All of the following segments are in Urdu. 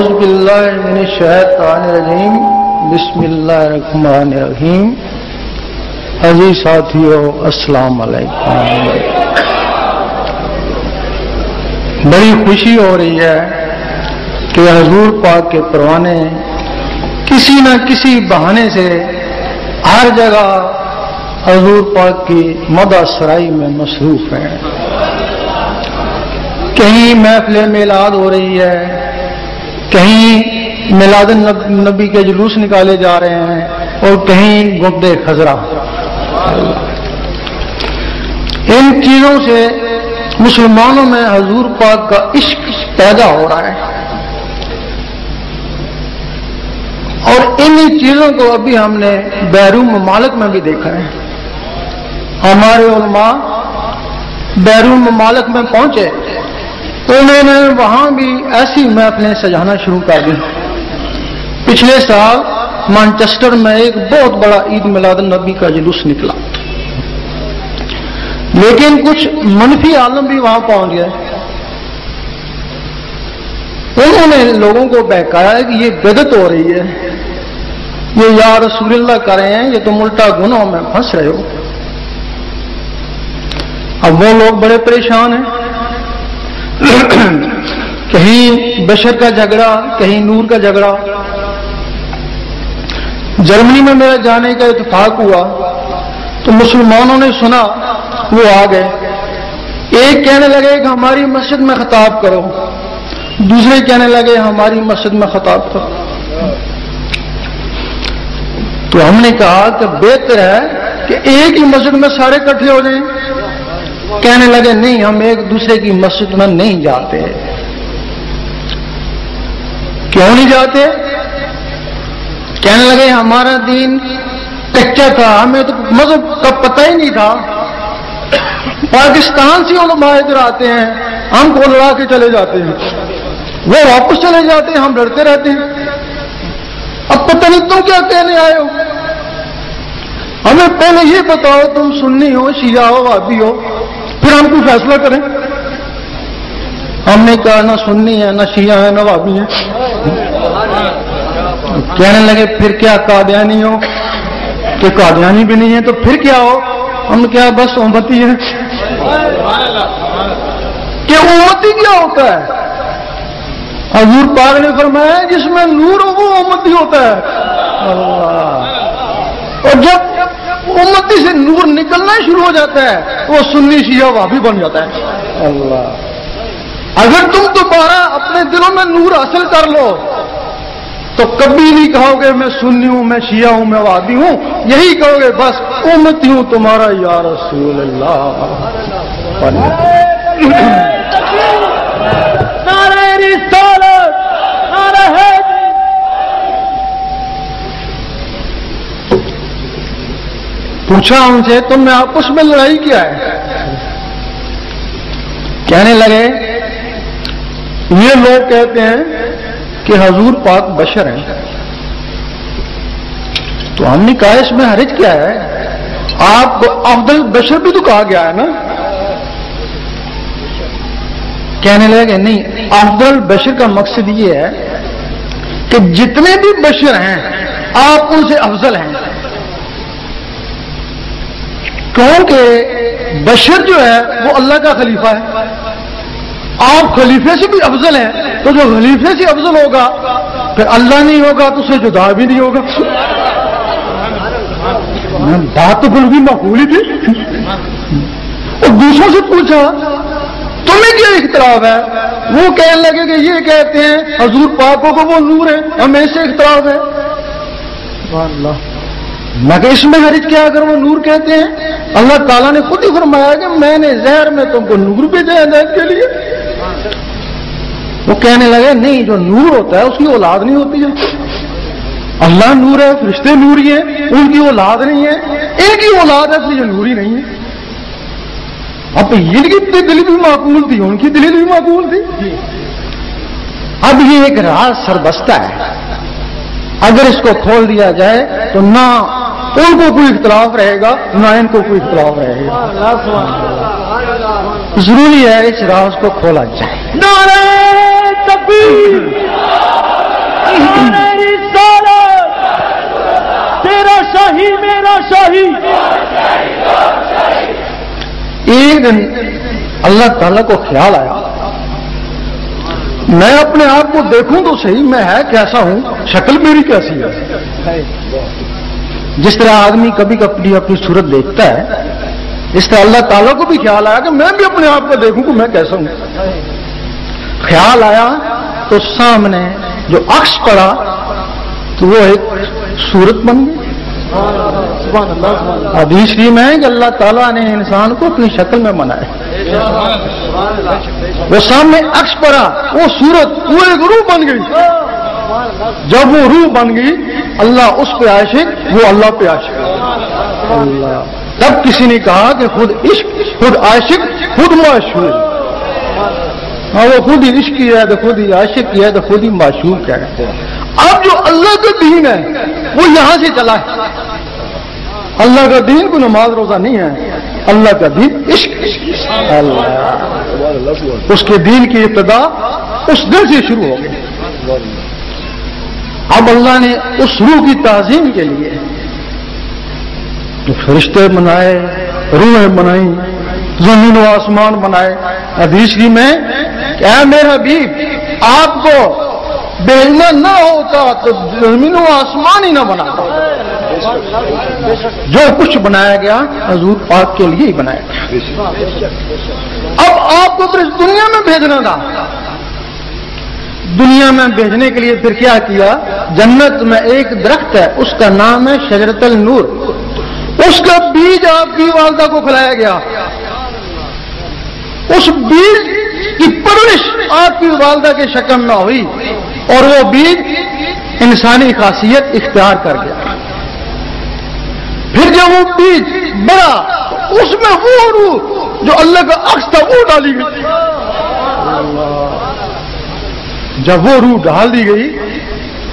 اعوذ باللہ من الشیطان الرجیم بسم اللہ الرحمن الرحیم. عزیز ساتھیو السلام علیکم. بڑی خوشی ہو رہی ہے کہ حضور پاک کے پروانے کسی نہ کسی بہانے سے ہر جگہ حضور پاک کی مدح سرائی میں مصروف ہیں. کہیں محفل میلاد ہو رہی ہے، کہیں میلاد النبی کے جلوس نکالے جا رہے ہیں، اور کہیں گد خضرا. ان چیزوں سے مسلمانوں میں حضور پاک کا عشق پیدا ہو رہا ہے، اور ان چیزوں کو ابھی ہم نے بیرون ممالک میں بھی دیکھا ہے. ہمارے علماء بیرون ممالک میں پہنچے تو انہوں نے وہاں بھی ایسی محفلیں سجانا شروع کر دی. پچھلے سال مانچسٹر میں ایک بہت بڑا عید میلاد النبی کا جلوس نکلا، لیکن کچھ منفی عالم بھی وہاں پہنچ گئے. انہوں نے لوگوں کو بہکایا کہ یہ بدعت ہو رہی ہے، یہ یا رسول اللہ کر رہے ہیں، یہ تم الٹا گناہوں میں پھنس رہے ہو. اب وہ لوگ بڑے پریشان ہیں، کہیں بشر کا جھگڑا، کہیں نور کا جھگڑا. جرمنی میں میرا جانے کا اتفاق ہوا تو مسلمانوں نے سنا، وہ آ گئے. ایک کہنے لگے کہ ہماری مسجد میں خطاب کرو، دوسرے کہنے لگے ہماری مسجد میں خطاب کرو. تو ہم نے کہا کہ بہتر ہے کہ ایک ہی مسجد میں سارے اکٹھے ہو جائیں. کہنے لگے نہیں، ہم ایک دوسرے کی مسجد میں نہیں جاتے. کیوں نہیں جاتے؟ کہنے لگے ہمارا دین کچا تھا، ہمیں تو مذہب کا پتہ ہی نہیں تھا. پاکستان سے علماء ادھر آتے ہیں، ہم کو لڑا کے چلے جاتے ہیں، وہ واپس چلے جاتے ہیں، ہم لڑتے رہتے ہیں. اب پتہ نہیں تم کیا کہنے آئے ہو، ہمیں پہلے یہ بتاؤ تم سنی ہو، شیعہ ہو، وہابی ہو، پھر ہم کوئی فیصلہ کریں. ہم نے کہا نہ سنی ہے، نہ شیعہ ہے، نہ وہابی ہے. کہنے لگے پھر کیا قادیانی ہو؟ کہ قادیانی بھی نہیں ہے تو پھر کیا ہو؟ ہم کیا بس امتی ہے. کہ امتی کیا ہوتا ہے؟ حضور پاک نے فرمایا جس میں نور ہو وہ امتی ہوتا ہے. اللہ. اور جب امتی سے نور نکلنا شروع ہو جاتا ہے وہ سنی شیعہ وہابی بن جاتا ہے. اللہ. اگر تم دوبارہ اپنے دلوں میں نور حاصل کر لو تو کبھی نہیں کہو گے میں سنی ہوں، میں شیعہ ہوں، میں وہابی ہوں. یہی کہو گے بس امتی ہوں تمہارا یا رسول اللہ. نعرہ رسالت، نعرہ حیدری. پوچھا ان سے تم میں آپس میں لڑائی کیا ہے؟ کہنے لگے یہ لوگ کہتے ہیں کہ حضور پاک بشر ہیں. تو ہم نے کہا اس میں حرج کیا ہے؟ آپ کو افضل بشر بھی تو کہا گیا ہے نا. کہنے لگے نہیں، افضل بشر کا مقصد یہ ہے کہ جتنے بھی بشر ہیں آپ ان سے افضل ہیں، کیونکہ بشر جو ہے وہ اللہ کا خلیفہ ہے. آپ خلیفے سے بھی افضل ہیں، تو جو خلیفے سے افضل ہوگا پھر اللہ نہیں ہوگا تو اسے جدا بھی نہیں ہوگا. بات تو بالکل معقول ہی تھی. اور دوسروں سے پوچھا تمہیں کیا اختلاف ہے؟ وہ کہنے لگے کہ یہ کہتے ہیں حضور پاکوں کو وہ نور ہے، ہمیں سے اختلاف ہے. میں کہ اس میں حرج کیا اگر وہ نور کہتے ہیں؟ اللہ تعالیٰ نے خود ہی فرمایا کہ میں نے زہر میں تم کو نور بھیجا ہدایت کے لیے. وہ کہنے لگے نہیں، جو نور ہوتا ہے اس کی اولاد نہیں ہوتی ہے. اللہ نور ہے، فرشتے نوری ہیں، ان کی اولاد نہیں ہے. ایک ہی اولاد ہے پھر یہ نوری نہیں ہے. اب ان کی دلیل بھی معقول تھی، ان کی دلیل بھی معقول تھی. اب یہ ایک راز سربستہ ہے، اگر اس کو کھول دیا جائے تو نہ ان کو کوئی اختلاف رہے گا نہ ان کو کوئی اختلاف رہے گا. ضروری ہے اس راز کو کھولا جائے. نعرہ تکبیر. میرا شاہی. ایک دن اللہ تعالیٰ کو خیال آیا میں اپنے آپ کو دیکھوں تو صحیح میں ہے کیسا ہوں, شکل میری کیسی ہے. جس طرح آدمی کبھی کبھی اپنی صورت دیکھتا ہے اس طرح اللہ تعالیٰ کو بھی خیال آیا کہ میں بھی اپنے آپ کو دیکھوں کہ میں کیسا ہوں. خیال آیا تو سامنے جو عکس پڑا تو وہ ایک صورت بن گئی. حدیث شریف میں ہے کہ اللہ تعالیٰ نے انسان کو اپنی شکل میں بنایا. وہ سامنے عکس پڑا وہ صورت وہ ایک روح بن گئی. جب وہ روح بن گئی اللہ اس پہ عاشق وہ اللہ پہ عاشق. تب کسی نے کہا کہ خود عشق خود عاشق خود معشوق. ہاں وہ خود ہی عشق کیا ہے تو خود ہی عاشق کیا ہے تو خود ہی معشوق کیا ہے. اب جو اللہ کا دین ہے وہ یہاں سے چلا ہے. اللہ کا دین کو نماز روزہ نہیں ہے, اللہ کا دین عشق. اللہ اس کے دین کی ابتدا اس دن سے شروع ہو گئی. اب اللہ نے اس روح کی تعظیم کے لیے جو فرشتے بنائے روحیں بنائی زمین و آسمان بنائے. حدیث کی میں کہ اے میرے حبیب آپ کو بھیجنا نہ ہوتا تو زمین و آسمان ہی نہ بناتا. جو کچھ بنایا گیا حضور پاک کے لیے ہی بنایا گیا. اب آپ کو پھر اس دنیا میں بھیجنا تھا. دنیا میں بھیجنے کے لیے پھر کیا کیا, جنت میں ایک درخت ہے اس کا نام ہے شجرۃ النور. اس کا بیج آپ کی والدہ کو کھلایا گیا. اس بیج کی پرورش آپ کی والدہ کے شکم میں ہوئی اور وہ بیج انسانی خاصیت اختیار کر گیا. پھر جب وہ بیج بڑا اس میں وہ روح جو اللہ کا عکس تھا وہ ڈالی گئی. جب وہ روح ڈال دی گئی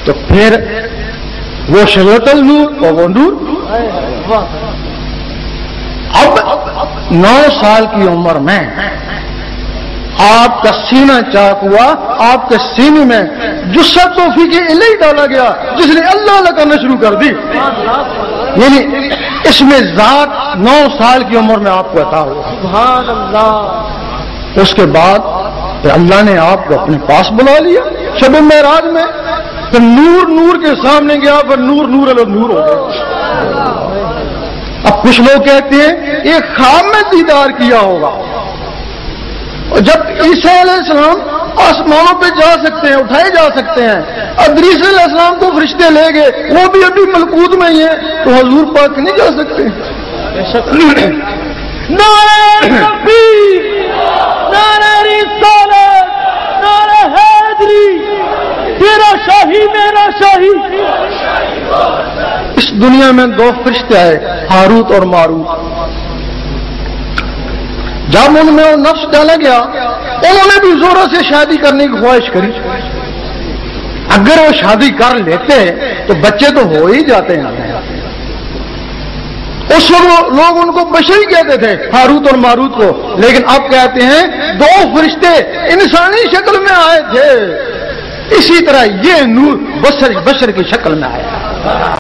تو پھر وہ شجرۃ النور اور وہ نور. اب 9 سال کی عمر میں آپ کا سینہ چاک ہوا, آپ کے سینے میں جسد توفیق الہی ڈالا گیا جس نے اللہ اللہ کرنا شروع کر دی. یعنی اس میں ذات 9 سال کی عمر میں آپ کو عطا ہوا. سبحان اللہ. اس کے بعد پھر اللہ نے آپ کو اپنے پاس بلا لیا شب معراج میں. پھر نور نور کے سامنے گیا پھر نور نور علی نور ہو گیا. اب کچھ لوگ کہتے ہیں ایک خواب میں دیدار کیا ہوگا. اور جب عیسیٰ علیہ السلام آسمانوں پہ جا سکتے ہیں اٹھائے جا سکتے ہیں, ادریس علیہ السلام کو فرشتے لے گئے وہ بھی ابھی ملکوت میں ہی ہیں تو حضور پاک نہیں جا سکتے. نعرہ تکبیر, نعرہ رسالت, نعرہ حیدری, تیرا شاہی میرا شاہی. اس دنیا میں 2 فرشتے آئے ہاروت اور ماروت. جب ان میں وہ نفس ڈالا گیا انہوں نے بھی زوروں سے شادی کرنے کی خواہش کری. اگر وہ شادی کر لیتے تو بچے تو ہو ہی جاتے ہیں. اس وقت لوگ ان کو بشری کہتے تھے ہاروت اور ماروت کو, لیکن اب کہتے ہیں 2 فرشتے انسانی شکل میں آئے تھے. اسی طرح یہ نور بشر کی شکل میں آیا.